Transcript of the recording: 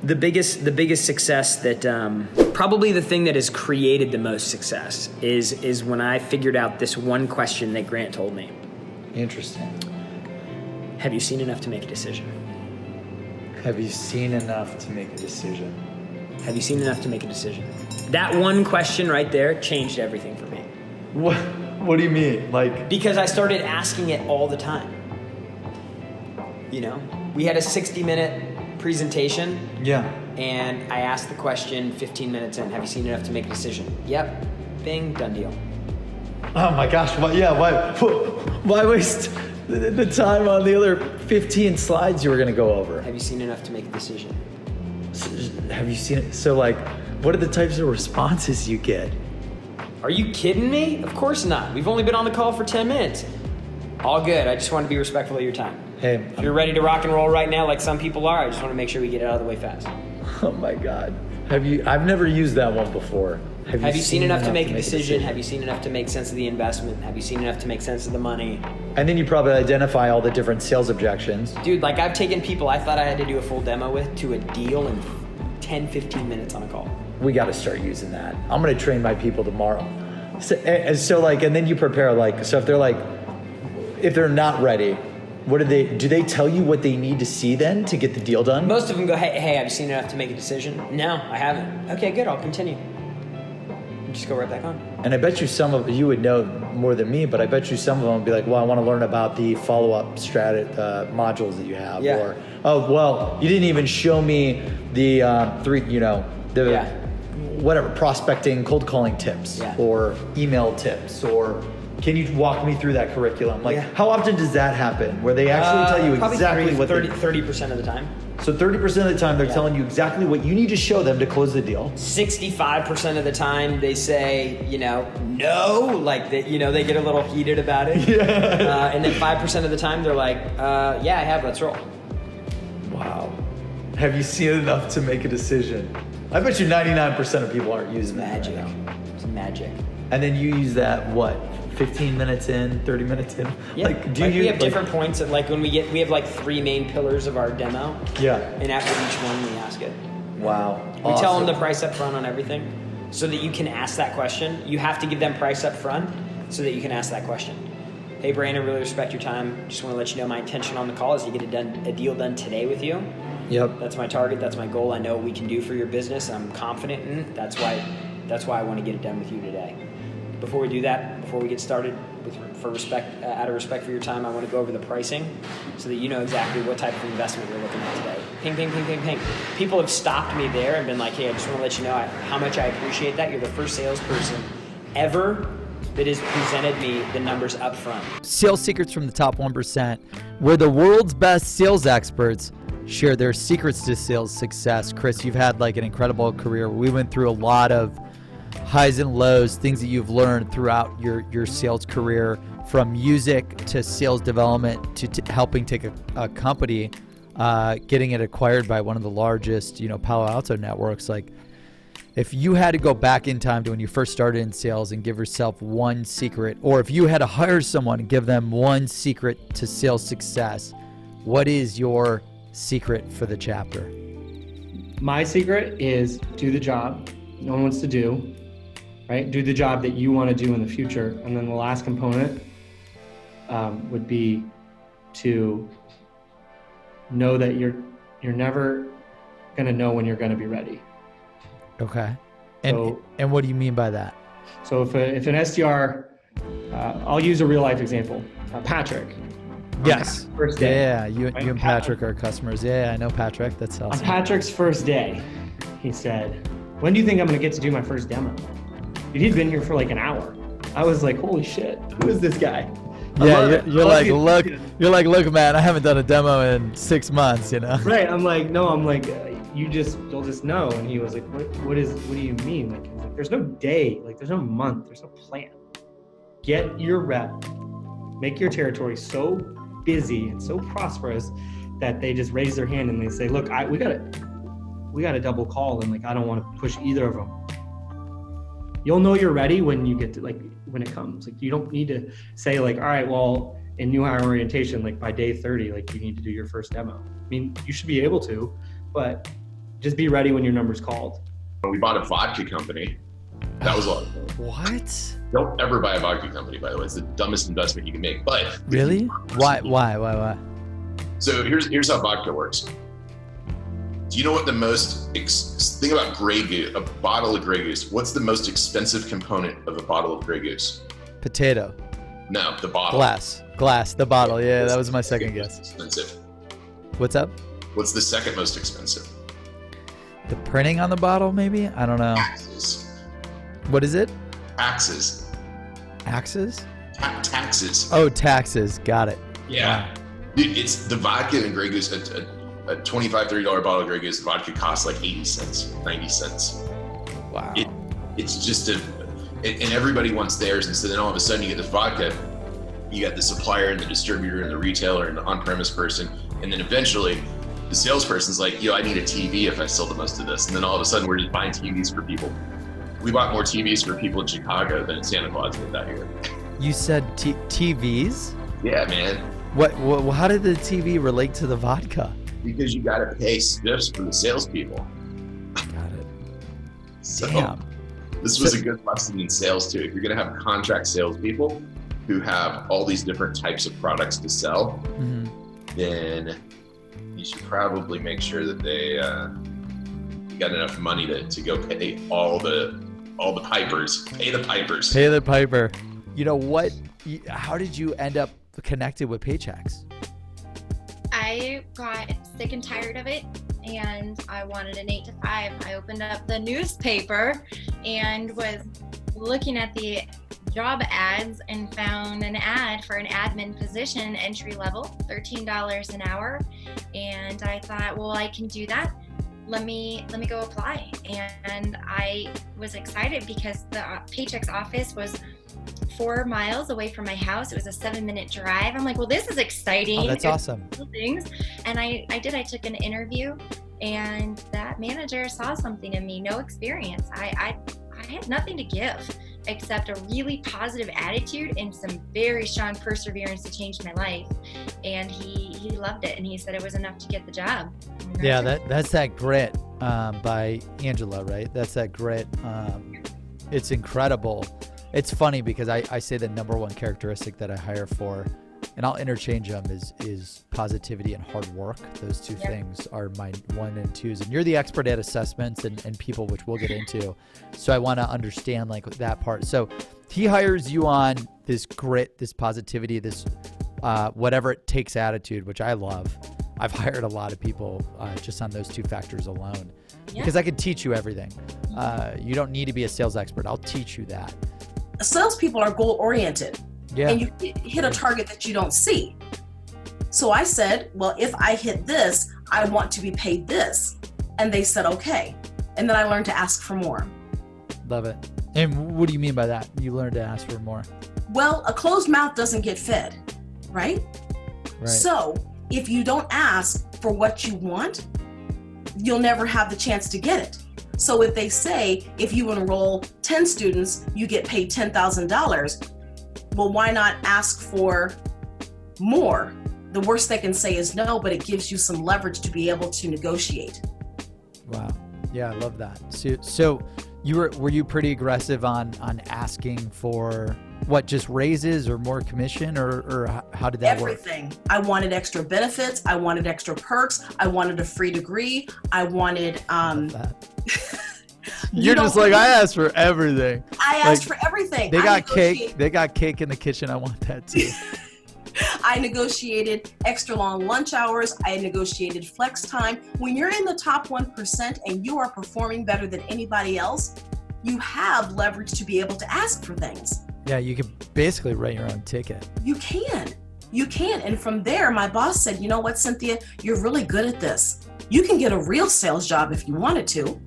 The biggest success that, probably the thing that has created the most success is when I figured out this one question that Grant told me. Interesting. Have you seen enough to make a decision? Have you seen enough to make a decision? Have you seen enough to make a decision? That one question right there changed everything for me. What do you mean? Like, because I started asking it all the time. You know, we had a 60-minute presentation. Yeah. And I asked the question 15 minutes in, have you seen enough to make a decision? Yep. Bing, done deal. Oh my gosh. Why waste the time on the other 15 slides you were going to go over? Have you seen enough to make a decision? Have you seen it? So like, what are the types of responses you get? Are you kidding me? Of course not. We've only been on the call for 10 minutes. All good. I just want to be respectful of your time. Hey, if you're ready to rock and roll right now like some people are, I just want to make sure we get it out of the way fast. Oh my God. I've never used that one before. Have you seen enough to make a decision? Have you seen enough to make sense of the investment? Have you seen enough to make sense of the money? And then you probably identify all the different sales objections. Dude, like I've taken people I thought I had to do a full demo with to a deal in 10, 15 minutes on a call. We got to start using that. I'm going to train my people tomorrow. So like, and then you prepare like, so if they're not ready, do they tell you what they need to see then to get the deal done? Most of them go, hey, have you seen enough to make a decision? No, I haven't. Okay, good, I'll continue. Just go right back on. And I bet you you would know more than me, but I bet you some of them would be like, well, I want to learn about the follow-up modules that you have. Yeah. Or, oh, well, you didn't even show me the whatever, prospecting, cold calling tips or email tips, or can you walk me through that curriculum? Like, how often does that happen where they actually tell you exactly what 30% of the time. So 30% of the time, they're telling you exactly what you need to show them to close the deal. 65% of the time, they say, no, like, they get a little heated about it. Yeah. And then 5% of the time, they're like, yeah, I have, let's roll. Wow. Have you seen enough to make a decision? I bet you 99% of people aren't using that right now. It's magic. And then you use that, 15 minutes in, 30 minutes in? Yeah, we have different points of when we have like 3 main pillars of our demo. Yeah. And after each one, we ask it. Wow. We tell them the price up front on everything so that you can ask that question. You have to give them price up front so that you can ask that question. Hey, Brandon, really respect your time. Just want to let you know my intention on the call is to get a deal done today with you. Yep. That's my target. That's my goal. I know what we can do for your business. I'm confident in it. That's why I want to get it done with you today. Before we do that, before we get started, out of respect for your time, I want to go over the pricing so that you know exactly what type of investment you're looking at today. Ping, ping, ping, ping, ping. People have stopped me there and been like, hey, I just want to let you know how much I appreciate that. You're the first salesperson ever that has presented me the numbers up front. Sales secrets from the top 1%, where the world's best sales experts share their secrets to sales success. Chris, you've had an incredible career. We went through a lot of highs and lows, things that you've learned throughout your sales career, from music to sales development to helping take a company, getting it acquired by one of the largest, Palo Alto networks. If you had to go back in time to when you first started in sales and give yourself one secret, or if you had to hire someone and give them one secret to sales success, what is your secret for the chapter? My secret is do the job no one wants to do, right? Do the job that you want to do in the future. And then the last component would be to know that you're never going to know when you're going to be ready. Okay. And what do you mean by that? So if an SDR, I'll use a real life example, Patrick. Yes. First day. Yeah, you and Patrick are customers. Yeah, I know Patrick. That's awesome. On Patrick's first day, he said, when do you think I'm going to get to do my first demo? Dude, he'd been here for an hour. I was like, holy shit, who is this guy? Yeah, you're like, look, man, I haven't done a demo in 6 months, Right. I'm like, you'll just know. And he was like, what do you mean? He's like, there's no day, there's no month, there's no plan. Get your rep, make your territory so busy and so prosperous that they just raise their hand and they say, look, we got a double call, and I don't want to push either of them. You'll know you're ready when you get to when it comes. You don't need to say all right, well, in new hire orientation, by day 30, you need to do your first demo. I mean, you should be able to, but just be ready when your number's called. We bought a vodka company. That was a lot of fun. What? Don't ever buy a vodka company, by the way. It's the dumbest investment you can make. But Really? Why? So here's how vodka works. Do you know what the most thing about Grey Goose, a bottle of Grey Goose? What's the most expensive component of a bottle of Grey Goose? Potato. No, the bottle. Glass. The bottle. Yeah, that was my second guess. Expensive. What's up? What's the second most expensive? The printing on the bottle, maybe? I don't know. Taxes. What is it? Taxes. Axes? Taxes. Oh, taxes. Got it. Yeah. Dude, it's the vodka and Grey Goose. A $25, $30 bottle of Grey Goose vodka costs like 80 cents, 90 cents. Wow. It's just and everybody wants theirs. And so then all of a sudden you get this vodka, you got the supplier and the distributor and the retailer and the on-premise person. And then eventually the salesperson's like, I need a TV if I sell the most of this. And then all of a sudden we're just buying TVs for people. We bought more TVs for people in Chicago than Santa Claus did that year. You said TVs? Yeah, man. What? How did the TV relate to the vodka? Because you got to pay spiffs for the salespeople. Got it. So Damn. this was a good lesson in sales too. If you're going to have contract salespeople who have all these different types of products to sell, then you should probably make sure that they got enough money to go pay all the pipers. Pay the pipers. Pay the piper. You know what? How did you end up connected with Paychecks? I got sick and tired of it, and I wanted an 8 to 5. I opened up the newspaper and was looking at the job ads and found an ad for an admin position, entry level, $13 an hour. And I thought, well, I can do that. Let me go apply. And I was excited because the Paychecks office was 4 miles away from my house. It was a 7-minute drive. I'm like, well, this is exciting. Oh, that's awesome. Things. And I took an interview, and that manager saw something in me, no experience. I had nothing to give except a really positive attitude and some very strong perseverance to change my life. And he loved it, and he said it was enough to get the job. Yeah, that's that grit by Angela, right? That's that grit. It's incredible. It's funny because I say the number one characteristic that I hire for, and I'll interchange them, is positivity and hard work. Those two things are my 1 and 2s. And you're the expert at assessments and people, which we'll get into. So I want to understand like that part. So he hires you on this grit, this positivity, this whatever it takes attitude, which I love. I've hired a lot of people just on those two factors alone because I can teach you everything. You don't need to be a sales expert. I'll teach you that. Salespeople are goal oriented, and you hit a target that you don't see. So I said, well, if I hit this, I want to be paid this. And they said, okay. And then I learned to ask for more. Love it. And what do you mean by that? You learned to ask for more? Well, a closed mouth doesn't get fed, right? So if you don't ask for what you want, you'll never have the chance to get it. So if they say, if you enroll 10 students, you get paid $10,000, well, why not ask for more? The worst they can say is no, but it gives you some leverage to be able to negotiate. Wow. Yeah, I love that. So were you pretty aggressive on asking for what, just raises or more commission, or how did that work? Everything. I wanted extra benefits. I wanted extra perks. I wanted a free degree. I wanted You're just like, I asked for everything. I asked for everything. They got cake. They got cake in the kitchen. I want that too. I negotiated extra long lunch hours. I negotiated flex time. When you're in the top 1% and you are performing better than anybody else, you have leverage to be able to ask for things. Yeah, you can basically write your own ticket. You can. And from there, my boss said, you know what, Cynthia, you're really good at this. You can get a real sales job if you wanted to.